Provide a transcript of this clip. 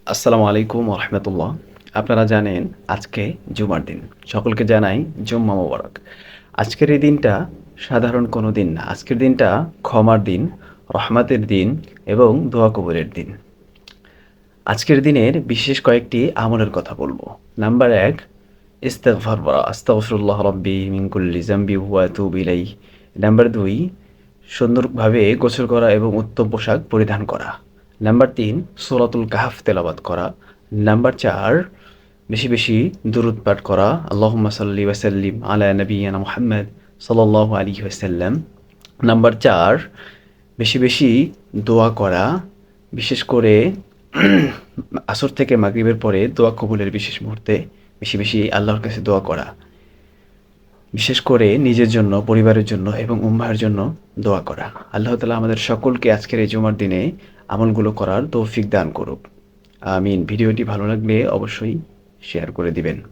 আসসালামু আলাইকুম রহমতুল্লাহ। আপনারা জানেন আজকে জুমার দিন। সকলকে জানাই জুম্মা মোবারক। আজকের এই দিনটা সাধারণ কোনো দিন না। আজকের দিনটা ক্ষমার দিন, রহমাতের দিন এবং দোয়া কবুলের দিন। আজকের দিনের বিশেষ কয়েকটি আমলের কথা বলবো। নাম্বার ১, ইস্তেগফার পড়া। আস্তাগফিরুল্লাহ রাব্বি মিন কুল্লি যামবি ওয়া আতুবু ইলাইহি। নাম্বার ২, সুন্দরভাবে গোসল করা এবং উত্তম পোশাক পরিধান করা। নাম্বার ৩, সূরাতুল কাহফ তেলাওয়াত করা। নাম্বার ৪, বেশি বেশি দুরূদ পাঠ করা। আল্লাহুম্মা সাল্লি ওয়া সাল্লিম আলা নাবিয়্যিনা মুহাম্মদ সাল্লাল্লাহু আলাইহি ওয়াসাল্লাম। নাম্বার ৪, বেশি বেশি দোয়া করা। বিশেষ করে আসর থেকে মাগরিবের পরে দোয়া কবুলের বিশেষ মুহূর্তে বেশি বেশি আল্লাহর কাছে দোয়া করা। বিশেষ করে নিজের জন্য, পরিবারের জন্য এবং উম্মাহর জন্য দোয়া করা। আল্লাহ তাআলা আমাদের সকলকে আজকের এই জুমার দিনে আমলগুলো করার তৌফিক দান করুক। আমিন। ভিডিওটি ভালো লাগলে অবশ্যই শেয়ার করে দিবেন।